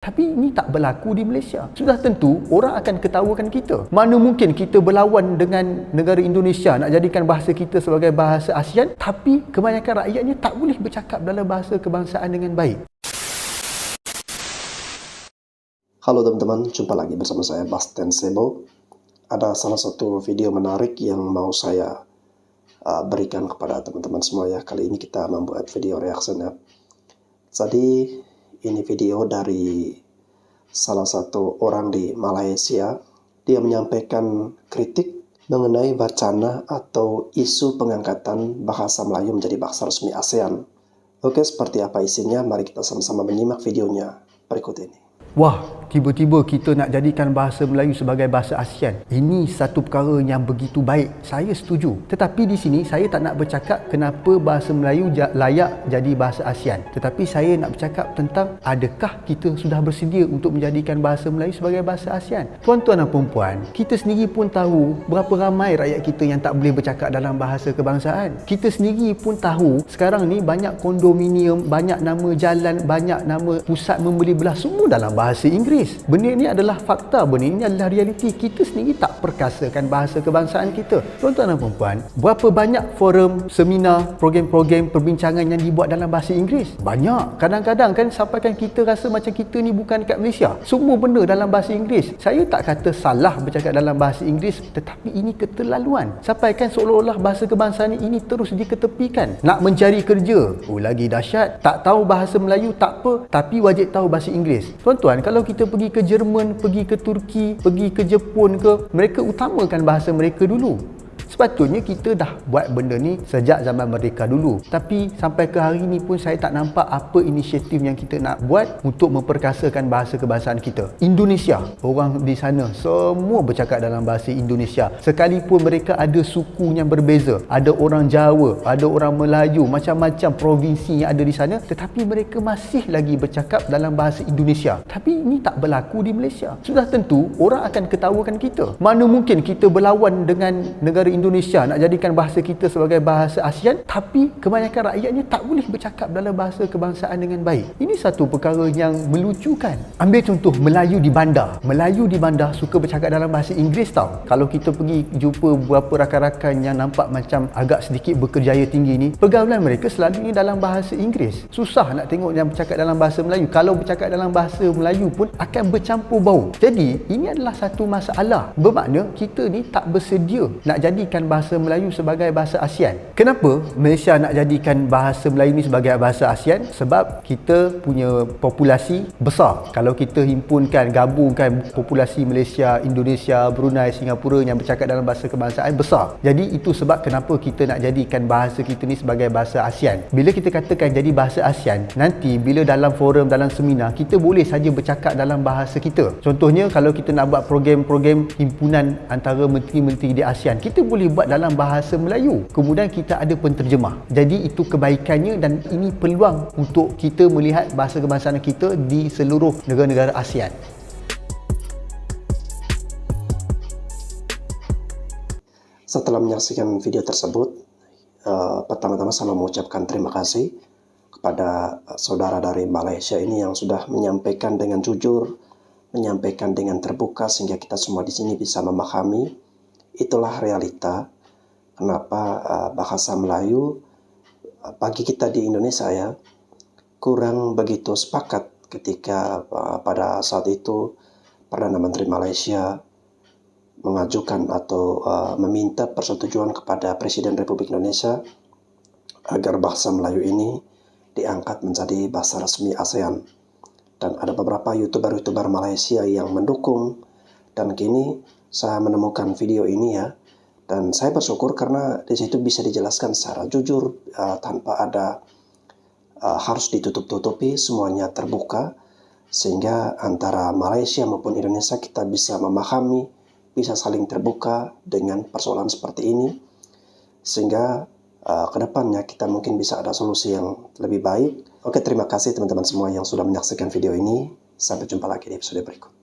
Tapi ini tak berlaku di Malaysia. Sudah tentu orang akan ketawakan kita. Mana mungkin kita berlawan dengan negara Indonesia nak jadikan bahasa kita sebagai bahasa ASEAN, tapi kebanyakan rakyatnya tak boleh bercakap dalam bahasa kebangsaan dengan baik. Halo teman-teman, jumpa lagi bersama saya Bastian Sebo. Ada salah satu video menarik yang mau saya berikan kepada teman-teman semua ya. Kali ini kita membuat video reaksinya. Jadi ini video dari salah satu orang di Malaysia. Dia menyampaikan kritik mengenai wacana atau isu pengangkatan bahasa Melayu menjadi bahasa resmi ASEAN. Oke, seperti apa isinya? Mari kita sama-sama menyimak videonya berikut ini. Wah, tiba-tiba kita nak jadikan bahasa Melayu sebagai bahasa ASEAN. Ini satu perkara yang begitu baik. Saya setuju. Tetapi di sini saya tak nak bercakap kenapa bahasa Melayu layak jadi bahasa ASEAN. Tetapi saya nak bercakap tentang adakah kita sudah bersedia untuk menjadikan bahasa Melayu sebagai bahasa ASEAN. Tuan-tuan dan puan-puan, kita sendiri pun tahu berapa ramai rakyat kita yang tak boleh bercakap dalam bahasa kebangsaan. Kita sendiri pun tahu sekarang ni banyak kondominium, banyak nama jalan, banyak nama pusat membeli belah, semua dalam bahasa Inggeris. Benda ini adalah fakta, benda ini adalah realiti. Kita sendiri tak perkasakan bahasa kebangsaan kita. Tuan-tuan dan puan-puan, berapa banyak forum, seminar, program-program perbincangan yang dibuat dalam bahasa Inggeris? Banyak. Kadang-kadang kan sampaikan kita rasa macam kita ni bukan dekat Malaysia. Semua benda dalam bahasa Inggeris. Saya tak kata salah bercakap dalam bahasa Inggeris, tetapi ini keterlaluan. Sampaikan seolah-olah bahasa kebangsaan ini terus diketepikan. Nak mencari kerja, lagi dahsyat. Tak tahu bahasa Melayu tak apa, tapi wajib tahu bahasa Inggeris. Tuan-tuan, kalau kita pergi ke Jerman, pergi ke Turki, pergi ke Jepun ke, mereka utamakan bahasa mereka dulu. Sepatutnya kita dah buat benda ni sejak zaman merdeka dulu. Tapi sampai ke hari ni pun saya tak nampak apa inisiatif yang kita nak buat untuk memperkasakan bahasa kebangsaan kita. Indonesia, orang di sana semua bercakap dalam bahasa Indonesia. Sekalipun mereka ada suku yang berbeza, ada orang Jawa, ada orang Melayu, macam-macam provinsi yang ada di sana, tetapi mereka masih lagi bercakap dalam bahasa Indonesia. Tapi ini tak berlaku di Malaysia. Sudah tentu orang akan ketawakan kita. Mana mungkin kita berlawan dengan negara Indonesia nak jadikan bahasa kita sebagai bahasa ASEAN, tapi kebanyakan rakyatnya tak boleh bercakap dalam bahasa kebangsaan dengan baik. Ini satu perkara yang melucukan. Ambil contoh Melayu di bandar. Melayu di bandar suka bercakap dalam bahasa Inggeris tau. Kalau kita pergi jumpa beberapa rakan-rakan yang nampak macam agak sedikit berkerjaya tinggi ni, pergaulan mereka selalunya dalam bahasa Inggeris. Susah nak tengok yang bercakap dalam bahasa Melayu. Kalau bercakap dalam bahasa Melayu pun akan bercampur bau. Jadi ini adalah satu masalah. Bermakna kita ni tak bersedia nak jadikan bahasa Melayu sebagai bahasa ASEAN. Kenapa Malaysia nak jadikan bahasa Melayu ni sebagai bahasa ASEAN? Sebab kita punya populasi besar. Kalau kita himpunkan, gabungkan populasi Malaysia, Indonesia, Brunei, Singapura yang bercakap dalam bahasa kebangsaan besar. Jadi itu sebab kenapa kita nak jadikan bahasa kita ni sebagai bahasa ASEAN. Bila kita katakan jadi bahasa ASEAN, nanti bila dalam forum, dalam seminar, kita boleh saja bercakap dalam bahasa kita. Contohnya kalau kita nak buat program-program himpunan antara menteri-menteri di ASEAN, kita boleh buat dalam bahasa Melayu. Kemudian kita ada penterjemah. Jadi itu kebaikannya dan ini peluang untuk kita melihat bahasa kebangsaan kita di seluruh negara-negara ASEAN. Setelah menyaksikan video tersebut, pertama-tama saya mengucapkan terima kasih kepada saudara dari Malaysia ini yang sudah menyampaikan dengan jujur, menyampaikan dengan terbuka sehingga kita semua di sini bisa memahami. Itulah realita kenapa bahasa Melayu bagi kita di Indonesia ya kurang begitu sepakat ketika pada saat itu Perdana Menteri Malaysia mengajukan atau meminta persetujuan kepada Presiden Republik Indonesia agar bahasa Melayu ini diangkat menjadi bahasa resmi ASEAN. Dan ada beberapa YouTuber Malaysia yang mendukung, dan kini saya menemukan video ini ya, dan saya bersyukur karena di situ bisa dijelaskan secara jujur tanpa ada harus ditutup-tutupi, semuanya terbuka sehingga antara Malaysia maupun Indonesia kita bisa memahami, bisa saling terbuka dengan persoalan seperti ini sehingga kedepannya kita mungkin bisa ada solusi yang lebih baik. Oke, terima kasih teman-teman semua yang sudah menyaksikan video ini. Sampai jumpa lagi di episode berikut.